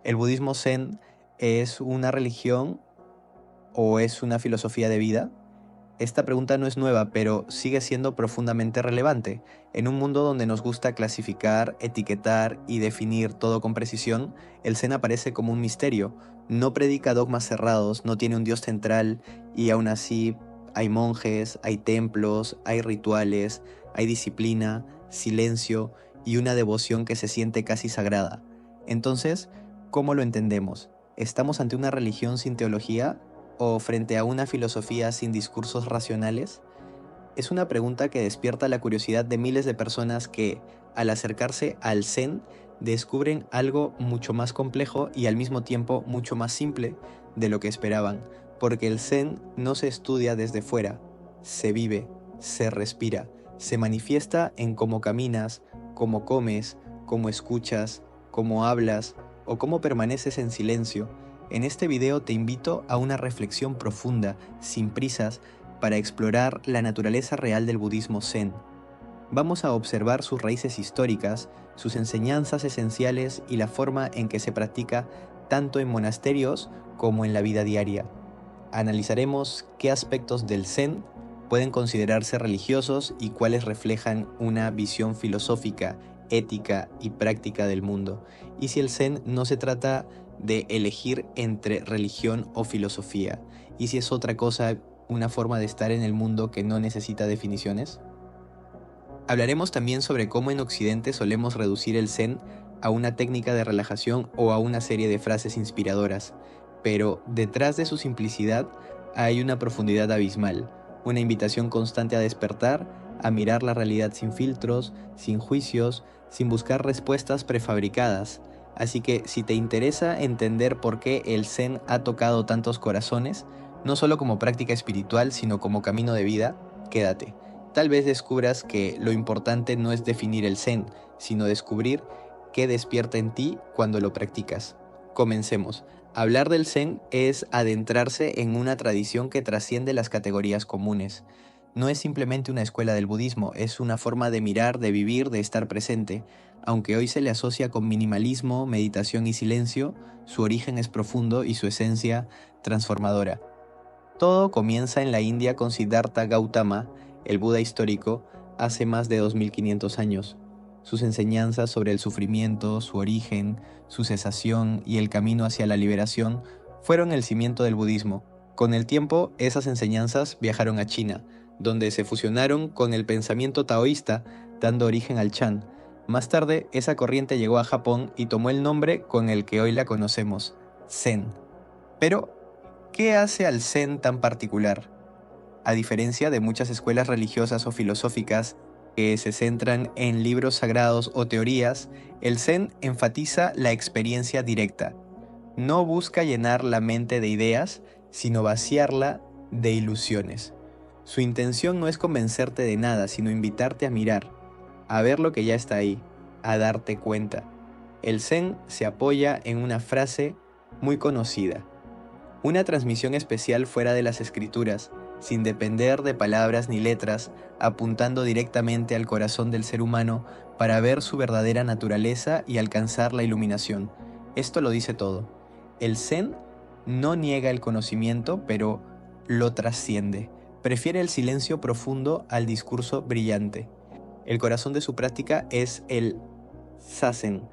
¿El budismo zen es una religión o es una filosofía de vida? Esta pregunta no es nueva, pero sigue siendo profundamente relevante. En un mundo donde nos gusta clasificar, etiquetar y definir todo con precisión, el Zen aparece como un misterio. No predica dogmas cerrados, no tiene un dios central y aún así hay monjes, hay templos, hay rituales, hay disciplina, silencio y una devoción que se siente casi sagrada. Entonces, ¿cómo lo entendemos? ¿Estamos ante una religión sin teología o frente a una filosofía sin discursos racionales? Es una pregunta que despierta la curiosidad de miles de personas que, al acercarse al Zen, descubren algo mucho más complejo y al mismo tiempo mucho más simple de lo que esperaban, porque el Zen no se estudia desde fuera, se vive, se respira, se manifiesta en cómo caminas, cómo comes, cómo escuchas, cómo hablas o cómo permaneces en silencio. En este video te invito a una reflexión profunda, sin prisas, para explorar la naturaleza real del budismo zen. Vamos a observar sus raíces históricas, sus enseñanzas esenciales y la forma en que se practica tanto en monasterios como en la vida diaria. Analizaremos qué aspectos del zen pueden considerarse religiosos y cuáles reflejan una visión filosófica, ética y práctica del mundo. Y si el zen no se trata de elegir entre religión o filosofía, y si es otra cosa, una forma de estar en el mundo que no necesita definiciones. Hablaremos también sobre cómo en Occidente solemos reducir el zen a una técnica de relajación o a una serie de frases inspiradoras, pero detrás de su simplicidad hay una profundidad abismal, una invitación constante a despertar, a mirar la realidad sin filtros, sin juicios, sin buscar respuestas prefabricadas. Así que si te interesa entender por qué el zen ha tocado tantos corazones, no solo como práctica espiritual, sino como camino de vida, quédate. Tal vez descubras que lo importante no es definir el zen, sino descubrir qué despierta en ti cuando lo practicas. Comencemos. Hablar del zen es adentrarse en una tradición que trasciende las categorías comunes. No es simplemente una escuela del budismo, es una forma de mirar, de vivir, de estar presente. Aunque hoy se le asocia con minimalismo, meditación y silencio, su origen es profundo y su esencia transformadora. Todo comienza en la India con Siddhartha Gautama, el Buda histórico, hace más de 2500 años. Sus enseñanzas sobre el sufrimiento, su origen, su cesación y el camino hacia la liberación fueron el cimiento del budismo. Con el tiempo, esas enseñanzas viajaron a China, donde se fusionaron con el pensamiento taoísta, dando origen al Chan. Más tarde, esa corriente llegó a Japón y tomó el nombre con el que hoy la conocemos, Zen. Pero, ¿qué hace al Zen tan particular? A diferencia de muchas escuelas religiosas o filosóficas que se centran en libros sagrados o teorías, el Zen enfatiza la experiencia directa. No busca llenar la mente de ideas, sino vaciarla de ilusiones. Su intención no es convencerte de nada, sino invitarte a mirar, a ver lo que ya está ahí, a darte cuenta. El Zen se apoya en una frase muy conocida: una transmisión especial fuera de las escrituras, sin depender de palabras ni letras, apuntando directamente al corazón del ser humano para ver su verdadera naturaleza y alcanzar la iluminación. Esto lo dice todo. El Zen no niega el conocimiento, pero lo trasciende. Prefiere el silencio profundo al discurso brillante. El corazón de su práctica es el Zazen,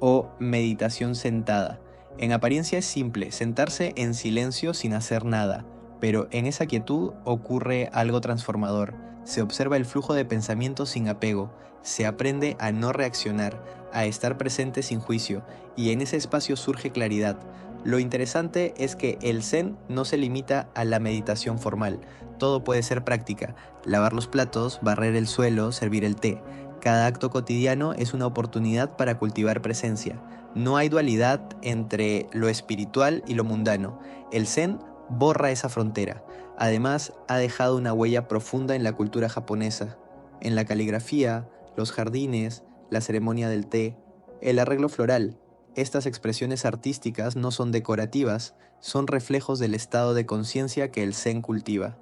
o meditación sentada. En apariencia es simple, sentarse en silencio sin hacer nada, pero en esa quietud ocurre algo transformador. Se observa el flujo de pensamientos sin apego, se aprende a no reaccionar, a estar presente sin juicio, y en ese espacio surge claridad. Lo interesante es que el Zen no se limita a la meditación formal, todo puede ser práctica: lavar los platos, barrer el suelo, servir el té. Cada acto cotidiano es una oportunidad para cultivar presencia. No hay dualidad entre lo espiritual y lo mundano. El Zen borra esa frontera. Además, ha dejado una huella profunda en la cultura japonesa, en la caligrafía, los jardines, la ceremonia del té, el arreglo floral. Estas expresiones artísticas no son decorativas, son reflejos del estado de conciencia que el Zen cultiva.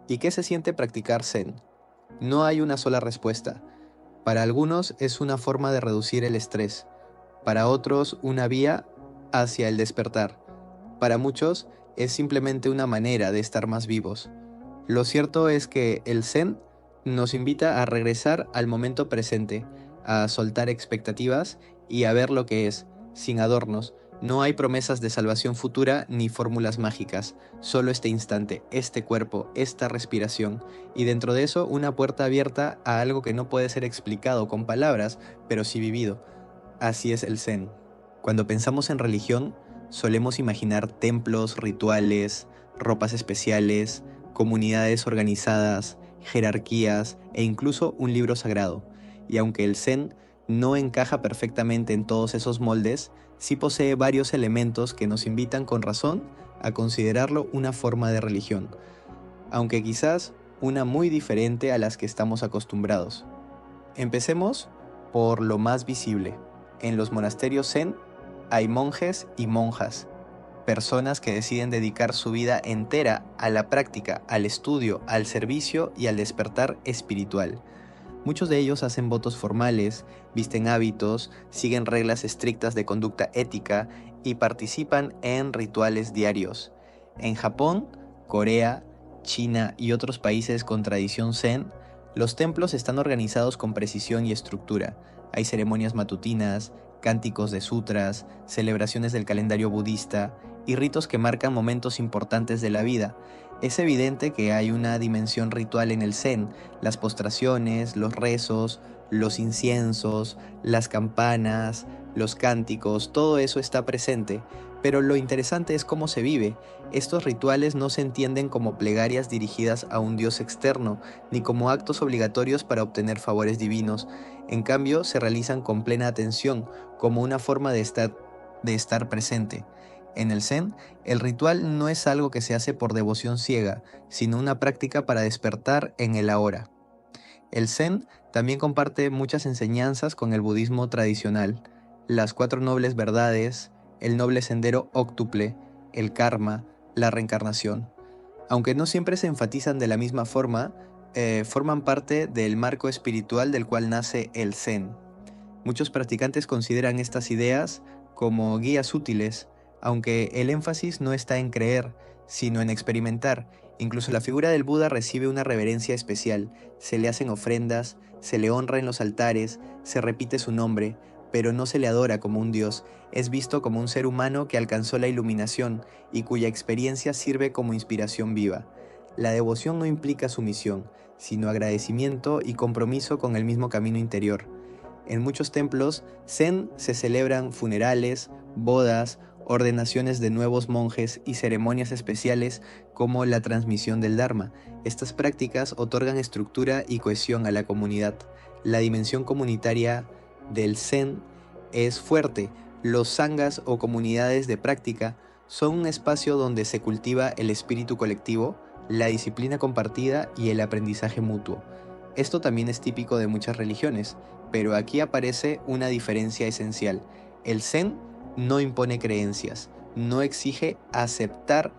¿Y qué se siente practicar Zen? No hay una sola respuesta. Para algunos es una forma de reducir el estrés, para otros una vía hacia el despertar. Para muchos es simplemente una manera de estar más vivos. Lo cierto es que el Zen nos invita a regresar al momento presente, a soltar expectativas y a ver lo que es, sin adornos. No hay promesas de salvación futura ni fórmulas mágicas, solo este instante, este cuerpo, esta respiración, y dentro de eso una puerta abierta a algo que no puede ser explicado con palabras, pero sí vivido. Así es el Zen. Cuando pensamos en religión, solemos imaginar templos, rituales, ropas especiales, comunidades organizadas, jerarquías e incluso un libro sagrado. Y aunque el Zen no encaja perfectamente en todos esos moldes, sí posee varios elementos que nos invitan con razón a considerarlo una forma de religión, aunque quizás una muy diferente a las que estamos acostumbrados. Empecemos por lo más visible. En los monasterios Zen hay monjes y monjas, personas que deciden dedicar su vida entera a la práctica, al estudio, al servicio y al despertar espiritual. Muchos de ellos hacen votos formales, visten hábitos, siguen reglas estrictas de conducta ética y participan en rituales diarios. En Japón, Corea, China y otros países con tradición Zen, los templos están organizados con precisión y estructura. Hay ceremonias matutinas, cánticos de sutras, celebraciones del calendario budista y ritos que marcan momentos importantes de la vida. Es evidente que hay una dimensión ritual en el Zen: las postraciones, los rezos, los inciensos, las campanas, los cánticos, todo eso está presente. Pero lo interesante es cómo se vive. Estos rituales no se entienden como plegarias dirigidas a un dios externo, ni como actos obligatorios para obtener favores divinos. En cambio, se realizan con plena atención, como una forma de estar presente. En el Zen, el ritual no es algo que se hace por devoción ciega, sino una práctica para despertar en el ahora. El Zen también comparte muchas enseñanzas con el budismo tradicional: las cuatro nobles verdades, el noble sendero óctuple, el karma, la reencarnación. Aunque no siempre se enfatizan de la misma forma, forman parte del marco espiritual del cual nace el Zen. Muchos practicantes consideran estas ideas como guías útiles, aunque el énfasis no está en creer, sino en experimentar. Incluso la figura del Buda recibe una reverencia especial, se le hacen ofrendas, se le honra en los altares, se repite su nombre, pero no se le adora como un dios. Es visto como un ser humano que alcanzó la iluminación y cuya experiencia sirve como inspiración viva. La devoción no implica sumisión, sino agradecimiento y compromiso con el mismo camino interior. En muchos templos Zen se celebran funerales, bodas, ordenaciones de nuevos monjes y ceremonias especiales como la transmisión del Dharma. Estas prácticas otorgan estructura y cohesión a la comunidad. La dimensión comunitaria del Zen es fuerte. Los sanghas o comunidades de práctica son un espacio donde se cultiva el espíritu colectivo, la disciplina compartida y el aprendizaje mutuo. Esto también es típico de muchas religiones, pero aquí aparece una diferencia esencial. El Zen no impone creencias, no exige aceptar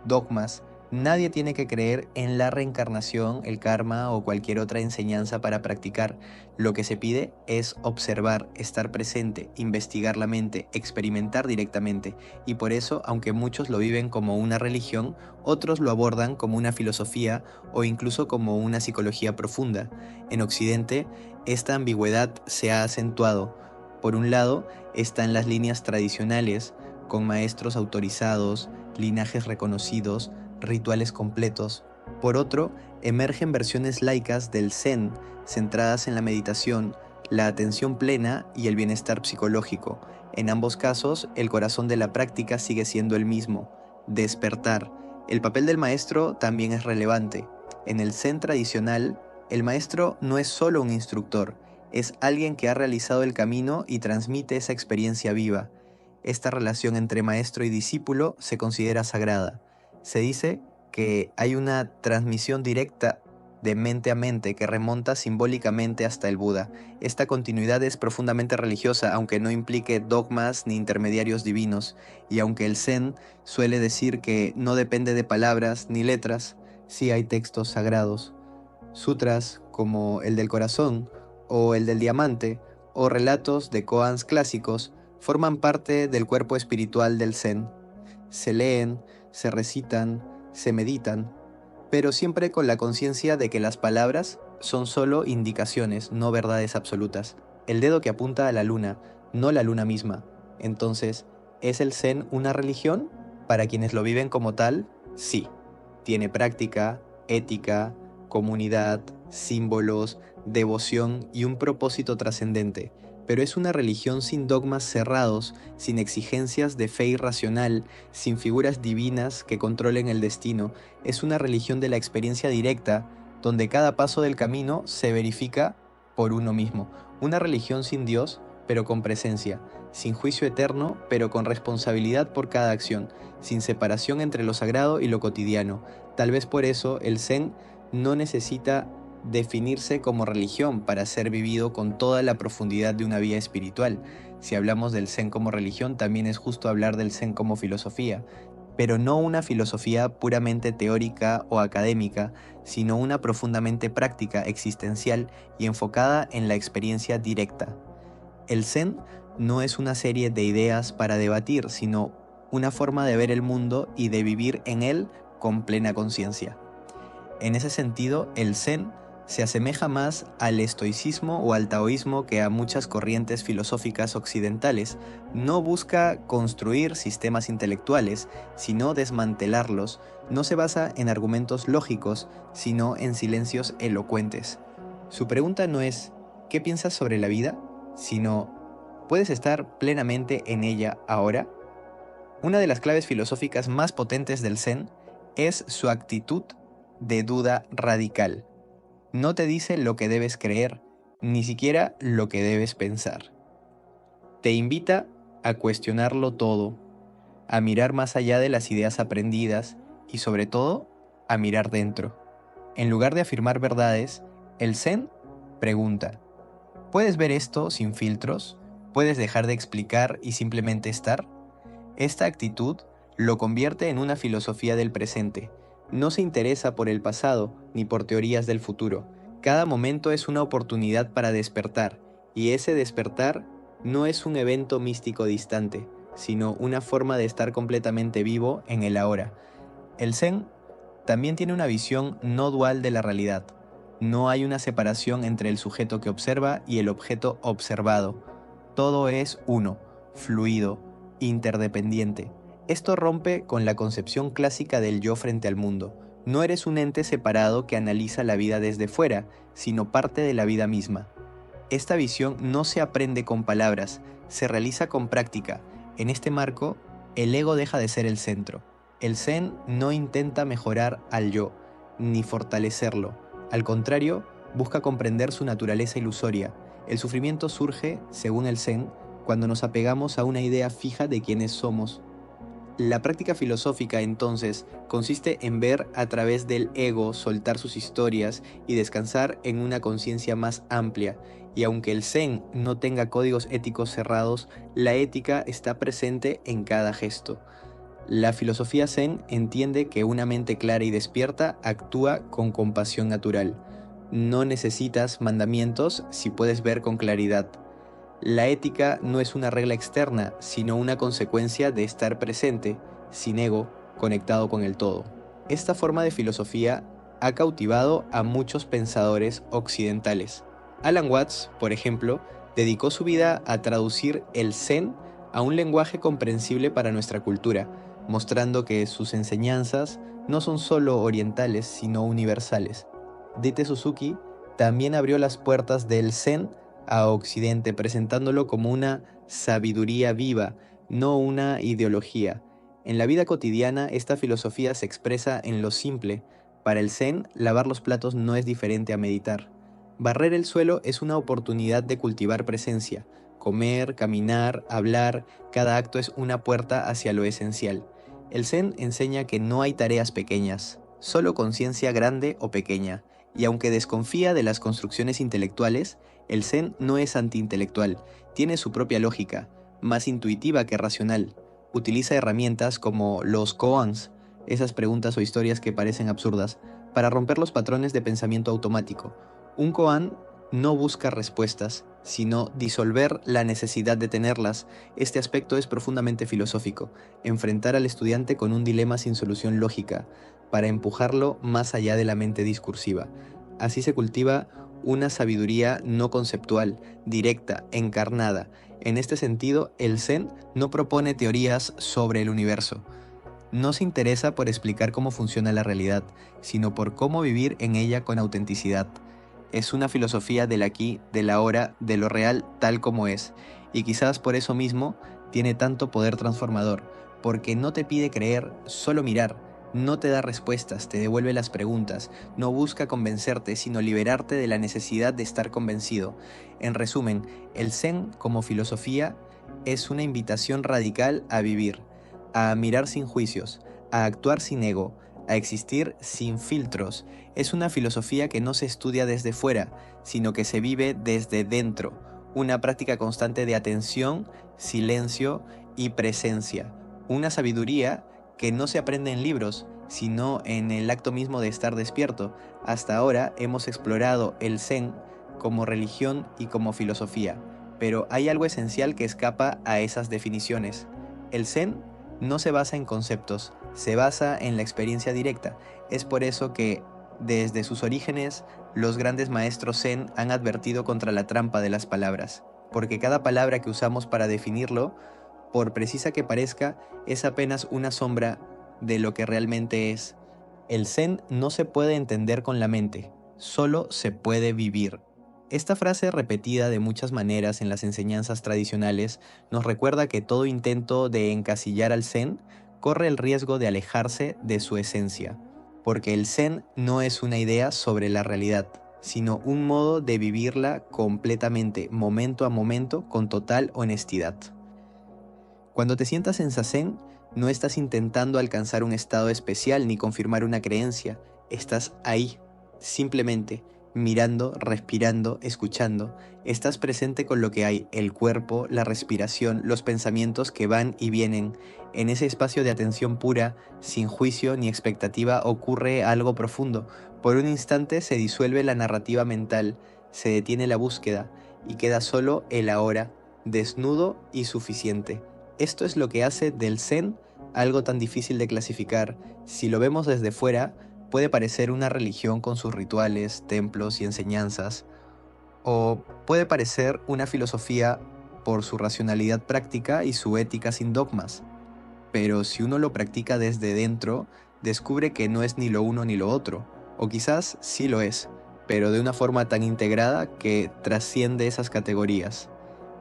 dogmas. Nadie tiene que creer en la reencarnación, el karma o cualquier otra enseñanza para practicar. Lo que se pide es observar, estar presente, investigar la mente, experimentar directamente. Y por eso, aunque muchos lo viven como una religión, otros lo abordan como una filosofía o incluso como una psicología profunda. En Occidente, esta ambigüedad se ha acentuado. Por un lado, están las líneas tradicionales, con maestros autorizados, linajes reconocidos, rituales completos. Por otro, emergen versiones laicas del Zen, centradas en la meditación, la atención plena y el bienestar psicológico. En ambos casos, el corazón de la práctica sigue siendo el mismo: despertar. El papel del maestro también es relevante. En el Zen tradicional, el maestro no es solo un instructor, es alguien que ha realizado el camino y transmite esa experiencia viva. Esta relación entre maestro y discípulo se considera sagrada. Se dice que hay una transmisión directa de mente a mente que remonta simbólicamente hasta el Buda. Esta continuidad es profundamente religiosa, aunque no implique dogmas ni intermediarios divinos, y aunque el Zen suele decir que no depende de palabras ni letras, sí hay textos sagrados. Sutras como el del corazón o el del diamante, o relatos de koans clásicos, Forman parte del cuerpo espiritual del Zen. Se leen, se recitan, se meditan, pero siempre con la conciencia de que las palabras son solo indicaciones, no verdades absolutas. El dedo que apunta a la luna, no la luna misma. Entonces, ¿es el Zen una religión? Para quienes lo viven como tal, sí. Tiene práctica, ética, comunidad, símbolos, devoción y un propósito trascendente. Pero es una religión sin dogmas cerrados, sin exigencias de fe irracional, sin figuras divinas que controlen el destino. Es una religión de la experiencia directa, donde cada paso del camino se verifica por uno mismo. Una religión sin Dios, pero con presencia, sin juicio eterno, pero con responsabilidad por cada acción, sin separación entre lo sagrado y lo cotidiano. Tal vez por eso el Zen no necesita definirse como religión para ser vivido con toda la profundidad de una vía espiritual. Si hablamos del Zen como religión, también es justo hablar del Zen como filosofía, pero no una filosofía puramente teórica o académica, sino una profundamente práctica, existencial y enfocada en la experiencia directa. El Zen no es una serie de ideas para debatir, sino una forma de ver el mundo y de vivir en él con plena conciencia. En ese sentido, el Zen se asemeja más al estoicismo o al taoísmo que a muchas corrientes filosóficas occidentales. No busca construir sistemas intelectuales, sino desmantelarlos. No se basa en argumentos lógicos, sino en silencios elocuentes. Su pregunta no es ¿qué piensas sobre la vida?, sino ¿puedes estar plenamente en ella ahora? Una de las claves filosóficas más potentes del Zen es su actitud de duda radical. No te dice lo que debes creer, ni siquiera lo que debes pensar. Te invita a cuestionarlo todo, a mirar más allá de las ideas aprendidas y sobre todo, a mirar dentro. En lugar de afirmar verdades, el Zen pregunta: ¿puedes ver esto sin filtros? ¿Puedes dejar de explicar y simplemente estar? Esta actitud lo convierte en una filosofía del presente. No se interesa por el pasado ni por teorías del futuro. Cada momento es una oportunidad para despertar, y ese despertar no es un evento místico distante, sino una forma de estar completamente vivo en el ahora. El Zen también tiene una visión no dual de la realidad. No hay una separación entre el sujeto que observa y el objeto observado. Todo es uno, fluido, interdependiente. Esto rompe con la concepción clásica del yo frente al mundo. No eres un ente separado que analiza la vida desde fuera, sino parte de la vida misma. Esta visión no se aprende con palabras, se realiza con práctica. En este marco, el ego deja de ser el centro. El Zen no intenta mejorar al yo, ni fortalecerlo. Al contrario, busca comprender su naturaleza ilusoria. El sufrimiento surge, según el Zen, cuando nos apegamos a una idea fija de quiénes somos. La práctica filosófica, entonces, consiste en ver a través del ego, soltar sus historias y descansar en una conciencia más amplia. Y aunque el Zen no tenga códigos éticos cerrados, la ética está presente en cada gesto. La filosofía Zen entiende que una mente clara y despierta actúa con compasión natural. No necesitas mandamientos si puedes ver con claridad. La ética no es una regla externa, sino una consecuencia de estar presente, sin ego, conectado con el todo. Esta forma de filosofía ha cautivado a muchos pensadores occidentales. Alan Watts, por ejemplo, dedicó su vida a traducir el Zen a un lenguaje comprensible para nuestra cultura, mostrando que sus enseñanzas no son solo orientales, sino universales. Dite Suzuki también abrió las puertas del Zen a Occidente, presentándolo como una sabiduría viva, no una ideología. En la vida cotidiana, esta filosofía se expresa en lo simple. Para el Zen, lavar los platos no es diferente a meditar. Barrer el suelo es una oportunidad de cultivar presencia. Comer, caminar, hablar, cada acto es una puerta hacia lo esencial. El Zen enseña que no hay tareas pequeñas, solo conciencia grande o pequeña. Y aunque desconfía de las construcciones intelectuales, el Zen no es antiintelectual, tiene su propia lógica, más intuitiva que racional. Utiliza herramientas como los koans, esas preguntas o historias que parecen absurdas, para romper los patrones de pensamiento automático. Un koan no busca respuestas, sino disolver la necesidad de tenerlas. Este aspecto es profundamente filosófico, enfrentar al estudiante con un dilema sin solución lógica, para empujarlo más allá de la mente discursiva. Así se cultiva una sabiduría no conceptual, directa, encarnada. En este sentido, el Zen no propone teorías sobre el universo. No se interesa por explicar cómo funciona la realidad, sino por cómo vivir en ella con autenticidad. Es una filosofía del aquí, del ahora, de lo real tal como es, y quizás por eso mismo tiene tanto poder transformador, porque no te pide creer, solo mirar, no te da respuestas, te devuelve las preguntas, no busca convencerte, sino liberarte de la necesidad de estar convencido. En resumen, el Zen como filosofía es una invitación radical a vivir, a mirar sin juicios, a actuar sin ego, a existir sin filtros. Es una filosofía que no se estudia desde fuera, sino que se vive desde dentro, una práctica constante de atención, silencio y presencia, una sabiduría que no se aprende en libros, sino en el acto mismo de estar despierto. Hasta ahora hemos explorado el Zen como religión y como filosofía, pero hay algo esencial que escapa a esas definiciones. El Zen no se basa en conceptos, se basa en la experiencia directa. Es por eso que, desde sus orígenes, los grandes maestros Zen han advertido contra la trampa de las palabras, porque cada palabra que usamos para definirlo, por precisa que parezca, es apenas una sombra de lo que realmente es. El Zen no se puede entender con la mente, solo se puede vivir. Esta frase repetida de muchas maneras en las enseñanzas tradicionales nos recuerda que todo intento de encasillar al Zen corre el riesgo de alejarse de su esencia, porque el Zen no es una idea sobre la realidad, sino un modo de vivirla completamente, momento a momento, con total honestidad. Cuando te sientas en Zazen, no estás intentando alcanzar un estado especial ni confirmar una creencia, estás ahí, simplemente, mirando, respirando, escuchando. Estás presente con lo que hay, el cuerpo, la respiración, los pensamientos que van y vienen. En ese espacio de atención pura, sin juicio ni expectativa, ocurre algo profundo. Por un instante se disuelve la narrativa mental, se detiene la búsqueda y queda solo el ahora, desnudo y suficiente. Esto es lo que hace del Zen algo tan difícil de clasificar. Si lo vemos desde fuera, puede parecer una religión con sus rituales, templos y enseñanzas, o puede parecer una filosofía por su racionalidad práctica y su ética sin dogmas. Pero si uno lo practica desde dentro, descubre que no es ni lo uno ni lo otro, o quizás sí lo es, pero de una forma tan integrada que trasciende esas categorías.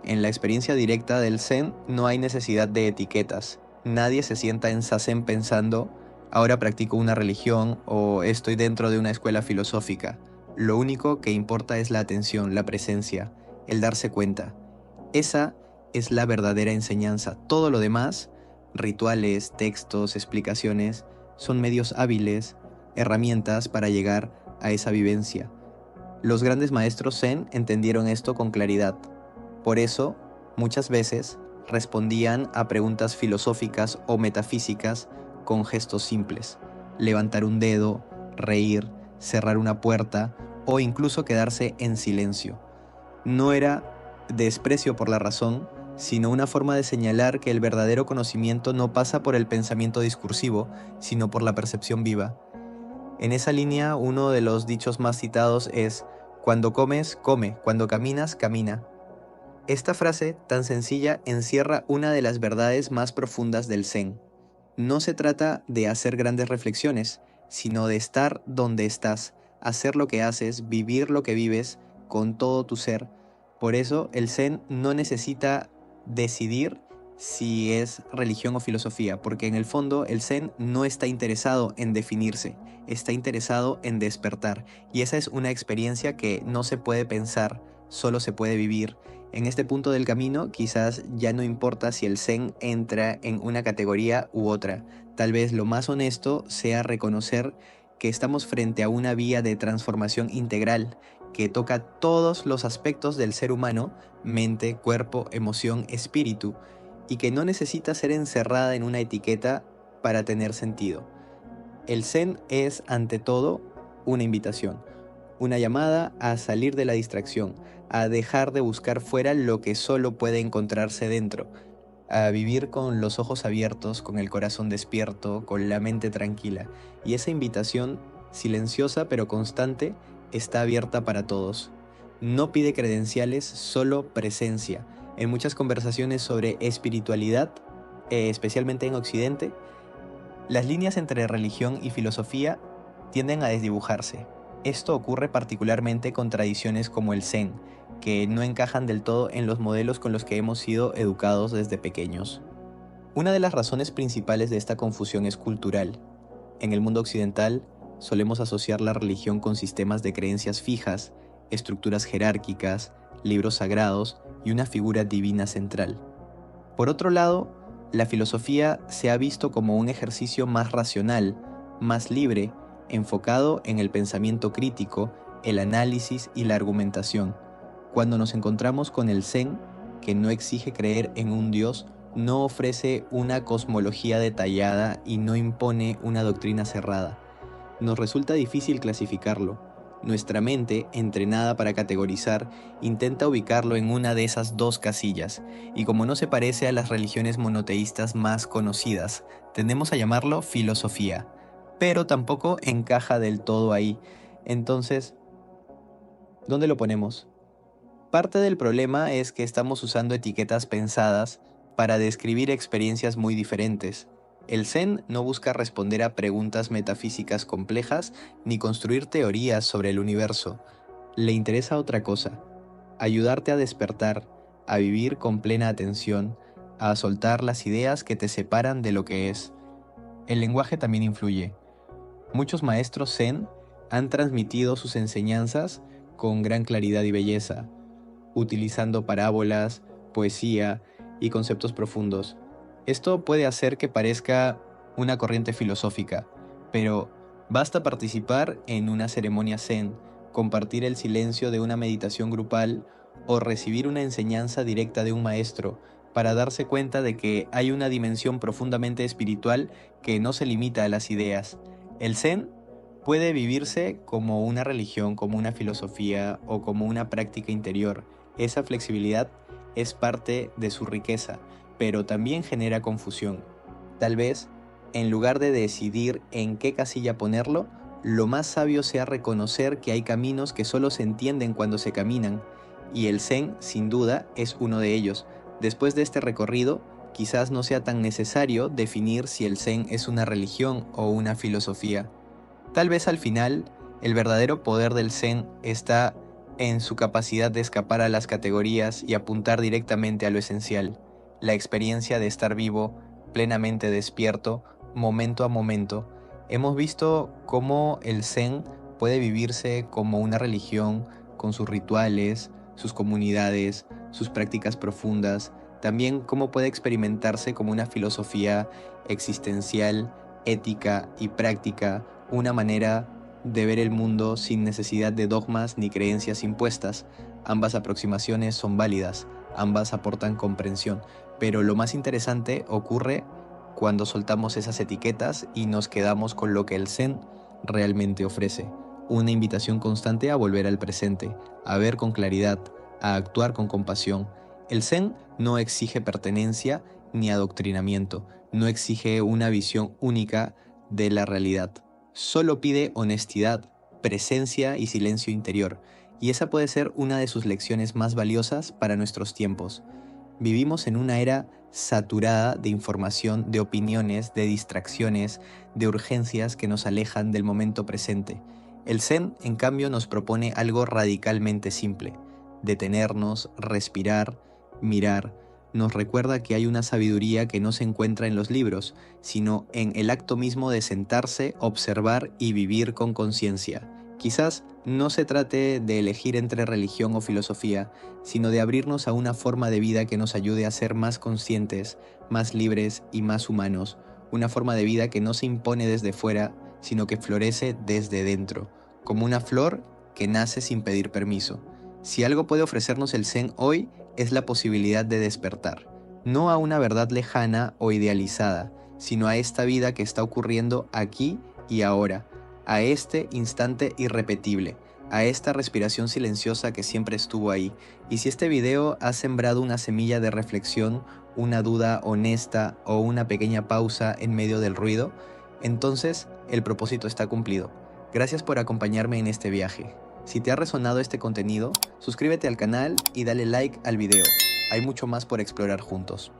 En la experiencia directa del Zen no hay necesidad de etiquetas. Nadie se sienta en Zazen pensando, ahora practico una religión o estoy dentro de una escuela filosófica. Lo único que importa es la atención, la presencia, el darse cuenta. Esa es la verdadera enseñanza. Todo lo demás, rituales, textos, explicaciones, son medios hábiles, herramientas para llegar a esa vivencia. Los grandes maestros Zen entendieron esto con claridad. Por eso, muchas veces, respondían a preguntas filosóficas o metafísicas con gestos simples. Levantar un dedo, reír, cerrar una puerta o incluso quedarse en silencio. No era desprecio por la razón, sino una forma de señalar que el verdadero conocimiento no pasa por el pensamiento discursivo, sino por la percepción viva. En esa línea, uno de los dichos más citados es: cuando comes, come; cuando caminas, camina. Esta frase tan sencilla encierra una de las verdades más profundas del Zen. No se trata de hacer grandes reflexiones, sino de estar donde estás, hacer lo que haces, vivir lo que vives con todo tu ser. Por eso el Zen no necesita decidir si es religión o filosofía, porque en el fondo el Zen no está interesado en definirse, está interesado en despertar. Y esa es una experiencia que no se puede pensar, solo se puede vivir. En este punto del camino, quizás ya no importa si el Zen entra en una categoría u otra. Tal vez lo más honesto sea reconocer que estamos frente a una vía de transformación integral que toca todos los aspectos del ser humano: mente, cuerpo, emoción, espíritu, y que no necesita ser encerrada en una etiqueta para tener sentido. El Zen es, ante todo, una invitación. una llamada a salir de la distracción, a dejar de buscar fuera lo que solo puede encontrarse dentro, a vivir con los ojos abiertos, con el corazón despierto, con la mente tranquila. Y esa invitación, silenciosa pero constante, está abierta para todos. No pide credenciales, solo presencia. En muchas conversaciones sobre espiritualidad, especialmente en Occidente, las líneas entre religión y filosofía tienden a desdibujarse. Esto ocurre particularmente con tradiciones como el Zen, que no encajan del todo en los modelos con los que hemos sido educados desde pequeños. Una de las razones principales de esta confusión es cultural. En el mundo occidental, solemos asociar la religión con sistemas de creencias fijas, estructuras jerárquicas, libros sagrados y una figura divina central. Por otro lado, la filosofía se ha visto como un ejercicio más racional, más libre, enfocado en el pensamiento crítico, el análisis y la argumentación. Cuando nos encontramos con el Zen, que no exige creer en un Dios, no ofrece una cosmología detallada y no impone una doctrina cerrada. Nos resulta difícil clasificarlo. Nuestra mente, entrenada para categorizar, intenta ubicarlo en una de esas dos casillas, y como no se parece a las religiones monoteístas más conocidas, tendemos a llamarlo filosofía, pero tampoco encaja del todo ahí. Entonces, ¿dónde lo ponemos? Parte del problema es que estamos usando etiquetas pensadas para describir experiencias muy diferentes. El Zen no busca responder a preguntas metafísicas complejas ni construir teorías sobre el universo. Le interesa otra cosa: ayudarte a despertar, a vivir con plena atención, a soltar las ideas que te separan de lo que es. El lenguaje también influye. Muchos maestros Zen han transmitido sus enseñanzas con gran claridad y belleza, utilizando parábolas, poesía y conceptos profundos. Esto puede hacer que parezca una corriente filosófica, pero basta participar en una ceremonia zen, compartir el silencio de una meditación grupal o recibir una enseñanza directa de un maestro para darse cuenta de que hay una dimensión profundamente espiritual que no se limita a las ideas. El zen puede vivirse como una religión, como una filosofía o como una práctica interior. Esa flexibilidad es parte de su riqueza, pero también genera confusión. Tal vez, en lugar de decidir en qué casilla ponerlo, lo más sabio sea reconocer que hay caminos que solo se entienden cuando se caminan, y el Zen, sin duda, es uno de ellos. Después de este recorrido, quizás no sea tan necesario definir si el Zen es una religión o una filosofía. Tal vez al final, el verdadero poder del Zen está en su capacidad de escapar a las categorías y apuntar directamente a lo esencial, la experiencia de estar vivo, plenamente despierto, momento a momento. Hemos visto cómo el Zen puede vivirse como una religión, con sus rituales, sus comunidades, sus prácticas profundas, también cómo puede experimentarse como una filosofía existencial, ética y práctica, una manera de ver el mundo sin necesidad de dogmas ni creencias impuestas. Ambas aproximaciones son válidas, ambas aportan comprensión, pero lo más interesante ocurre cuando soltamos esas etiquetas y nos quedamos con lo que el Zen realmente ofrece: una invitación constante a volver al presente, a ver con claridad, a actuar con compasión. El Zen no exige pertenencia ni adoctrinamiento, no exige una visión única de la realidad. Solo pide honestidad, presencia y silencio interior, y esa puede ser una de sus lecciones más valiosas para nuestros tiempos. Vivimos en una era saturada de información, de opiniones, de distracciones, de urgencias que nos alejan del momento presente. El Zen, en cambio, nos propone algo radicalmente simple: detenernos, respirar, mirar. Nos recuerda que hay una sabiduría que no se encuentra en los libros, sino en el acto mismo de sentarse, observar y vivir con conciencia. Quizás no se trate de elegir entre religión o filosofía, sino de abrirnos a una forma de vida que nos ayude a ser más conscientes, más libres y más humanos. Una forma de vida que no se impone desde fuera, sino que florece desde dentro, como una flor que nace sin pedir permiso. Si algo puede ofrecernos el Zen hoy, es la posibilidad de despertar, no a una verdad lejana o idealizada, sino a esta vida que está ocurriendo aquí y ahora, a este instante irrepetible, a esta respiración silenciosa que siempre estuvo ahí. Y si este video ha sembrado una semilla de reflexión, una duda honesta o una pequeña pausa en medio del ruido, entonces el propósito está cumplido. Gracias por acompañarme en este viaje. Si te ha resonado este contenido, suscríbete al canal y dale like al video. Hay mucho más por explorar juntos.